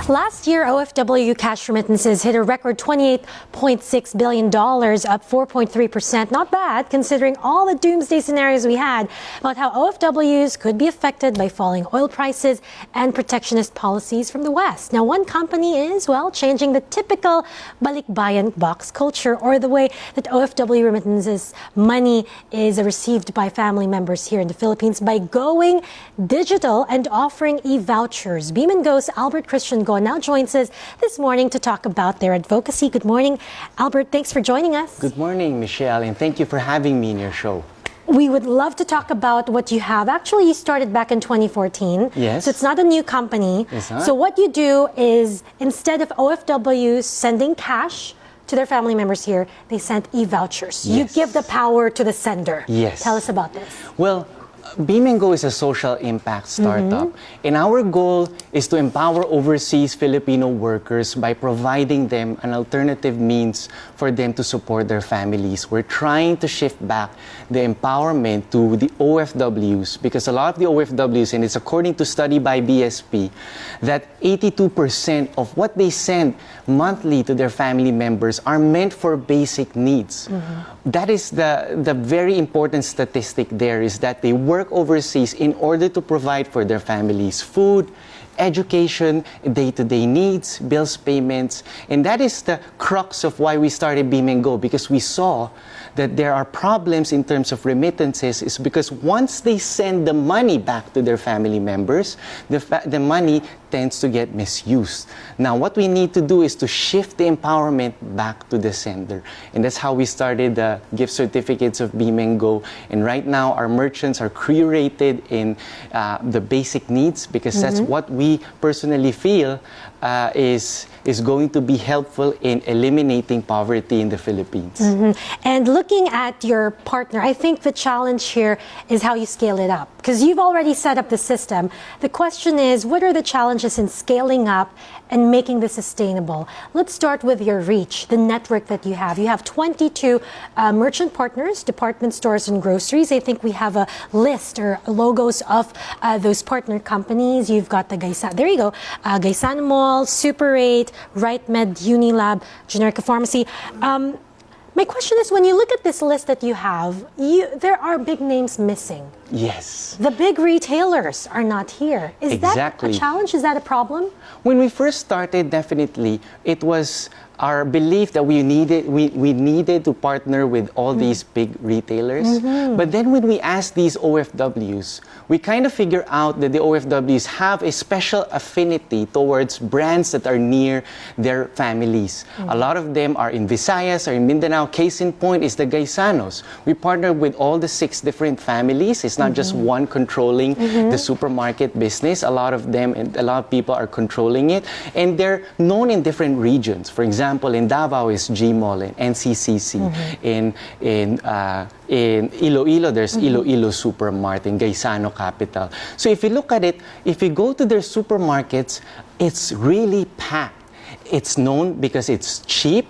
Last year, OFW cash remittances hit a record $28.6 billion, up 4.3%. Not bad, considering all the doomsday scenarios we had about how OFWs could be affected by falling oil prices and protectionist policies from the West. Now, one company is, well, changing the typical balikbayan box culture, or the way that OFW remittances money is received by family members here in the Philippines, by going digital and offering e-vouchers. Beam&Go's Albert Christian Go now joins us this morning to talk about their advocacy. Good morning, Albert. Thanks for joining us. Good morning, Michelle, and thank you for having me in your show. We would love to talk about what you have. Actually, you started back in 2014. Yes. So it's not a new company. It's not. So what you do is, instead of OFWs sending cash to their family members here, they send e-vouchers. Yes. You give the power to the sender. Yes. Tell us about this. Well, Beam&Go is a social impact startup, and our goal is to empower overseas Filipino workers by providing them an alternative means for them to support their families. We're trying to shift back the empowerment to the OFWs, because a lot of the OFWs, and it's according to study by BSP, that 82% of what they send monthly to their family members are meant for basic needs. That is the very important statistic there, is that they work overseas in order to provide for their families food, education, day-to-day needs, bills payments. And that is the crux of why we started Beam&Go, because we saw that there are problems in terms of remittances, is because once they send the money back to their family members, the money tends to get misused. Now, what we need to do is to shift the empowerment back to the sender. And that's how we started the gift certificates of Beam&Go. And right now, our merchants are curated in the basic needs, because that's what we personally feel is going to be helpful in eliminating poverty in the Philippines. And looking at your partner, I think the challenge here is how you scale it up, because you've already set up the system. The question is, what are the challenges in scaling up and making this sustainable? Let's start with your reach, the network that you have. You have 22 merchant partners, department stores and groceries. I think we have a list or logos of those partner companies. You've got the there you go, Gaisano Mall, Super 8, RightMed, Unilab, Generica Pharmacy. My question is, when you look at this list that you have, there are big names missing. Yes. The big retailers are not here. Is Exactly. that a challenge? Is that a problem? When we first started, definitely, it was our belief that we needed to partner with all these big retailers. But then when we asked these OFWs, we kind of figure out that the OFWs have a special affinity towards brands that are near their families. A lot of them are in Visayas or in Mindanao. Case in point is the Gaisanos. We partner with all the 6 different families. It's not just one controlling the supermarket business. A lot of them and a lot of people are controlling it. And they're known in different regions. For example, in Davao is G-Mall and NCCC. In Iloilo, there's Iloilo Supermart in Gaisano Capital. So if you look at it, if you go to their supermarkets, it's really packed. It's known because it's cheap,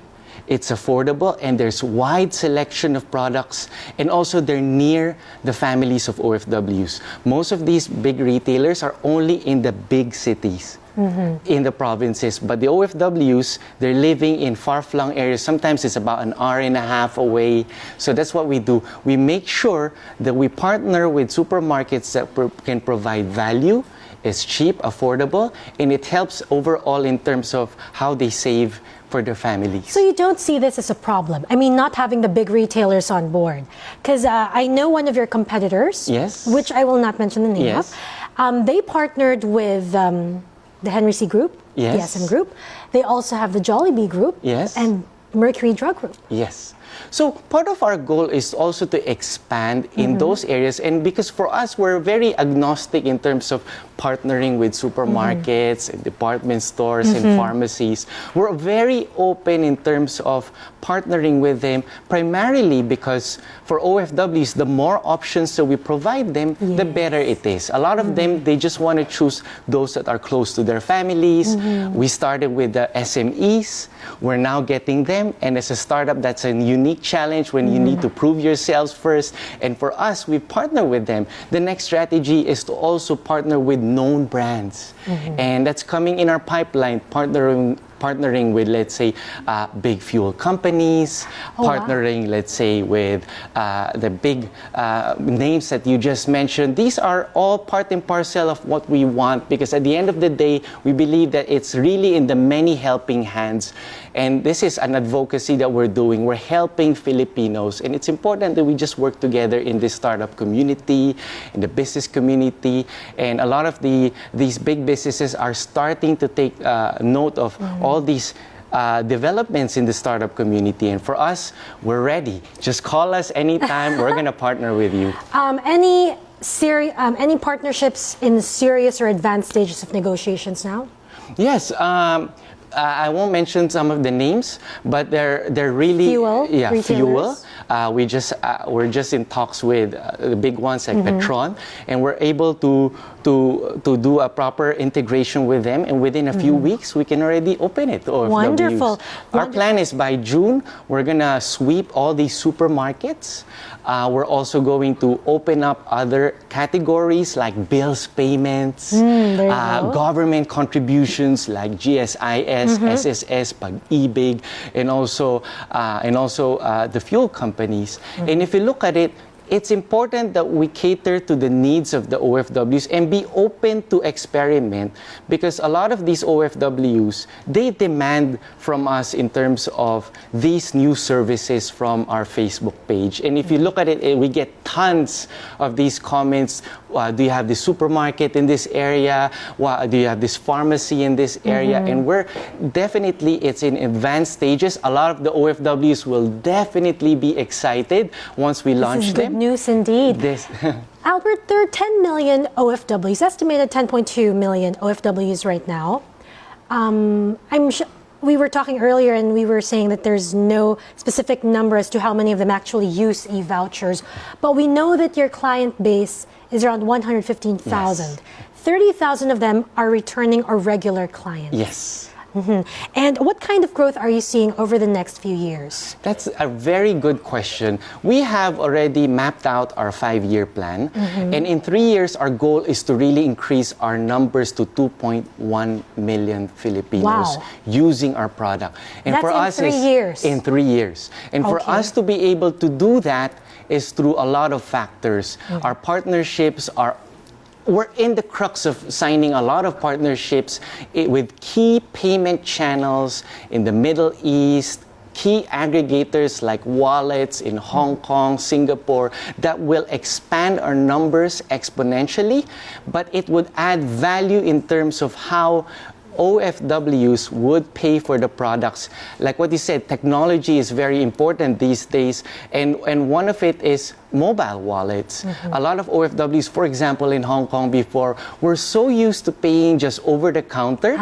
it's affordable, and there's wide selection of products, and also they're near the families of OFWs. Most of these big retailers are only in the big cities. In the provinces, but the OFWs, they're living in far-flung areas. Sometimes it's about an hour and a half away. So that's what we do. We make sure that we partner with supermarkets that can provide value, is cheap, affordable, and it helps overall in terms of how they save for their families. So you don't see this as a problem? I mean, not having the big retailers on board? Because I know one of your competitors, Yes. which I will not mention the name Yes. of, they partnered with the Henry C. Group, Yes. the SM Group. They also have the Jollibee Group, Yes. and Mercury Drug Group. Yes. So part of our goal is also to expand in those areas, and because for us, we're very agnostic in terms of partnering with supermarkets and department stores and pharmacies. We're very open in terms of partnering with them, primarily because for OFWs, the more options that we provide them, the better it is. A lot of them, they just want to choose those that are close to their families. We started with the SMEs. We're now getting them, and as a startup, that's a unique challenge when you need to prove yourselves first. And for us, we partner with them. The next strategy is to also partner with known brands. And that's coming in our pipeline, partnering with, let's say, big fuel companies, partnering, let's say, with the big names that you just mentioned. These are all part and parcel of what we want, because at the end of the day, we believe that it's really in the many helping hands. And this is an advocacy that we're doing. We're helping Filipinos, and it's important that we just work together in this startup community, in the business community, and a lot of these big businesses are starting to take note of all these developments in the startup community. And for us, we're ready. Just call us anytime. We're going to partner with you. Any partnerships in serious or advanced stages of negotiations now? Yes. I won't mention some of the names, but they're really fuel. We're just in talks with the big ones like Petron, and we're able to do a proper integration with them, and within a few weeks we can already open it. Wonderful. Our plan is by June we're gonna sweep all these supermarkets. We're also going to open up other categories like bills payments, government contributions like GSIS, SSS, Pag-ibig, and also the fuel companies. And if you look at it, it's important that we cater to the needs of the OFWs and be open to experiment, because a lot of these OFWs, they demand from us in terms of these new services from our Facebook page. And if you look at it, we get tons of these comments. Do you have this supermarket in this area? Do you have this pharmacy in this area? And we're definitely, it's in advanced stages. A lot of the OFWs will definitely be excited once we launch them. Good news indeed. Albert, there are 10 million OFWs, estimated 10.2 million OFWs right now. We were talking earlier and we were saying that there's no specific number as to how many of them actually use e-vouchers, but we know that your client base is around 115,000. Yes. 30,000 of them are returning or regular clients. Yes. And what kind of growth are you seeing over the next few years? That's a very good question. We have already mapped out our 5-year plan. And in 3 years, our goal is to really increase our numbers to 2.1 million Filipinos using our product. And that's for us, in 3 years. In 3 years. And for us to be able to do that is through a lot of factors. Our partnerships are we're in the crux of signing a lot of partnerships with key payment channels in the Middle East, key aggregators like wallets in Hong Kong, Singapore, that will expand our numbers exponentially, but it would add value in terms of how OFWs would pay for the products. Like what you said, technology is very important these days, and one of it is mobile wallets. A lot of OFWs, for example, in Hong Kong before, were so used to paying just over the counter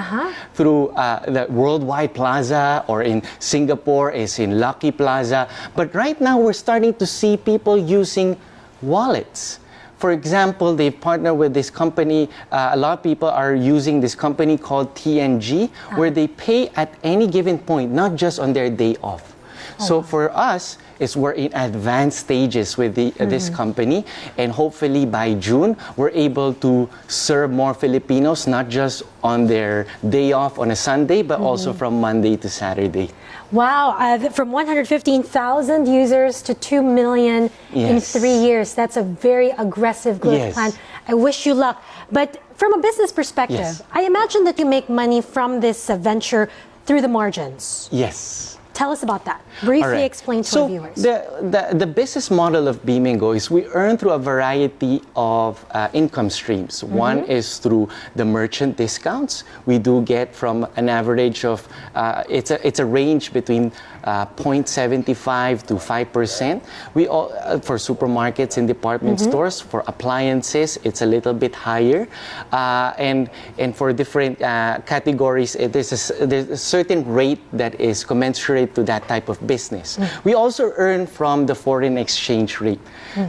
through the Worldwide Plaza, or in Singapore is in Lucky Plaza. But right now we're starting to see people using wallets. For example, they've partnered with this company. A lot of people are using this company called TNG, where they pay at any given point, not just on their day off. So for us, we're in advanced stages with this company, and hopefully by June, we're able to serve more Filipinos, not just on their day off on a Sunday, but also from Monday to Saturday. Wow, from 115,000 users to 2 million in 3 years. That's a very aggressive growth plan. I wish you luck. But from a business perspective, I imagine that you make money from this venture through the margins. Yes. Tell us about that. Briefly explain to our viewers. The business model of Beam&Go is we earn through a variety of income streams. One is through the merchant discounts. We do get from an average of, it's a range between 0.75 to 5%. For supermarkets and department stores, for appliances, it's a little bit higher. And for different categories, there's a certain rate that is commensurate generate to that type of business. We also earn from the foreign exchange rate.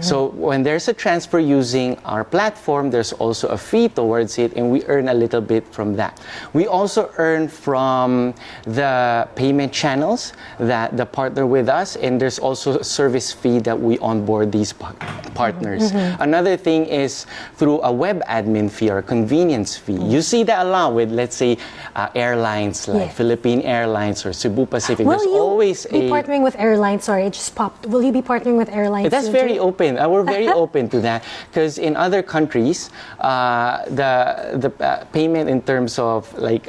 So when there's a transfer using our platform, there's also a fee towards it, and we earn a little bit from that. We also earn from the payment channels that the partner with us, and there's also a service fee that we onboard these partners. Another thing is through a web admin fee or convenience fee. You see that a lot with, let's say, airlines like Philippine Airlines or Cebu Pacific. Will There's you always be partnering with airlines? Sorry, it just popped. Will you be partnering with airlines? That's very open. We're very open to that, because in other countries, the payment in terms of like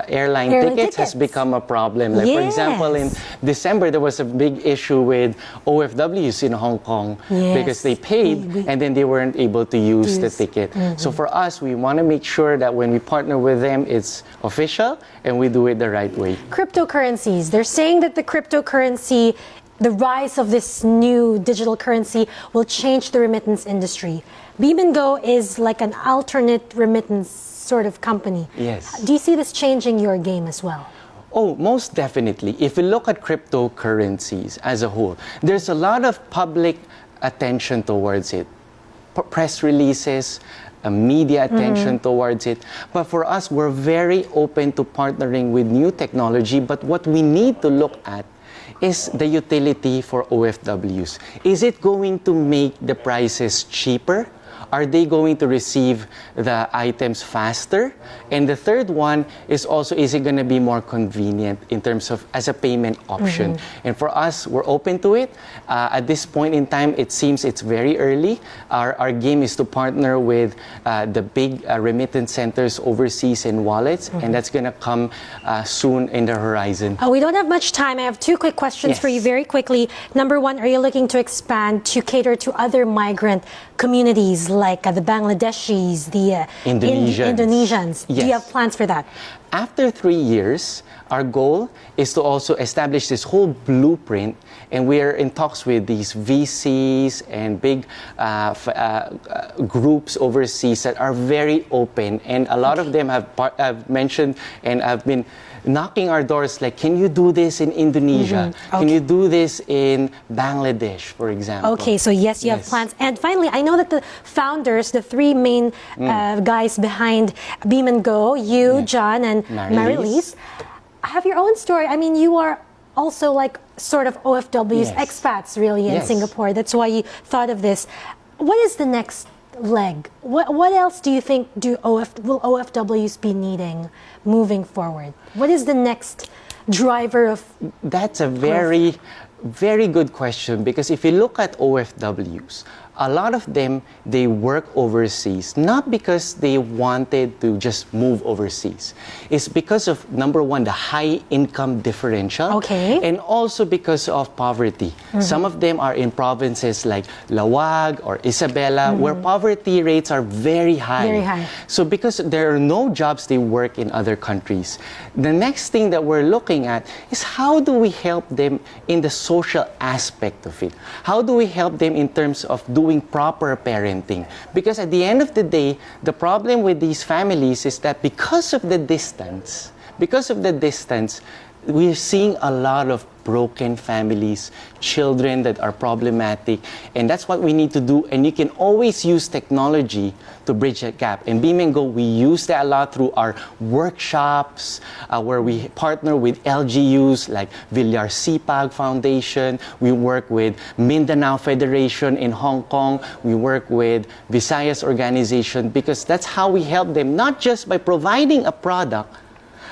airline tickets has become a problem. Like for example, in December there was a big issue with OFWs in Hong Kong because they paid and then they weren't able to use the ticket. So for us, we want to make sure that when we partner with them, it's official and we do it the right way. Cryptocurrencies. They're saying that the cryptocurrency, the rise of this new digital currency, will change the remittance industry. Beam&Go is like an alternate remittance sort of company. Yes. Do you see this changing your game as well? Oh, most definitely. If we look at cryptocurrencies as a whole, there's a lot of public attention towards it. Press releases, media attention towards it. But for us, we're very open to partnering with new technology. But what we need to look at is the utility for OFWs. Is it going to make the prices cheaper? Are they going to receive the items faster? And the third one is also, is it going to be more convenient in terms of as a payment option? And for us, we're open to it. At this point in time, it seems it's very early. Our game is to partner with the big remittance centers overseas and wallets, and that's going to come soon in the horizon. We don't have much time. I have two quick questions for you very quickly. Number one, are you looking to expand to cater to other migrant communities like the Bangladeshis, the Indonesians? Yes. Do you have plans for that? After 3 years, our goal is to also establish this whole blueprint, and we are in talks with these VCs and big groups overseas that are very open, and a lot of them have mentioned and have been knocking our doors like, can you do this in Indonesia? Can you do this in Bangladesh, for example? Okay, so yes, you have plans. And finally, I know that the founders, the three main guys behind Beam&Go, you, John, and Marilise, have your own story. I mean, you are also like sort of OFWs, expats really in Singapore. That's why you thought of this. What is the next leg? What else do you think will OFWs be needing moving forward? What is the next driver of... That's a very, very good question, because if you look at OFWs, a lot of them, they work overseas, not because they wanted to just move overseas. It's because of, number one, the high income differential. And also because of poverty. Some of them are in provinces like Lawag or Isabela, where poverty rates are very high. So because there are no jobs, they work in other countries. The next thing that we're looking at is how do we help them in the social aspect of it? How do we help them in terms of doing proper parenting? Because at the end of the day, the problem with these families is that because of the distance, we're seeing a lot of broken families, children that are problematic, and that's what we need to do. And you can always use technology to bridge that gap. In Beam&Go, we use that a lot through our workshops, where we partner with LGUs like Villar Sipag Foundation. We work with Mindanao Federation in Hong Kong. We work with Visayas Organization, because that's how we help them, not just by providing a product,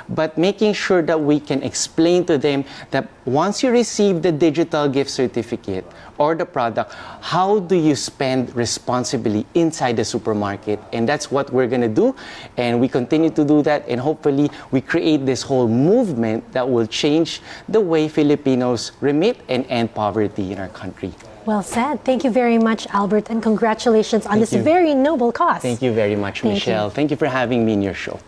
but making sure that we can explain to them that once you receive the digital gift certificate or the product, how do you spend responsibly inside the supermarket? And that's what we're going to do. And we continue to do that. And hopefully, we create this whole movement that will change the way Filipinos remit and end poverty in our country. Well said. Thank you very much, Albert, and congratulations on this very noble cause. Thank you very much, Michelle. Thank you for having me in your show.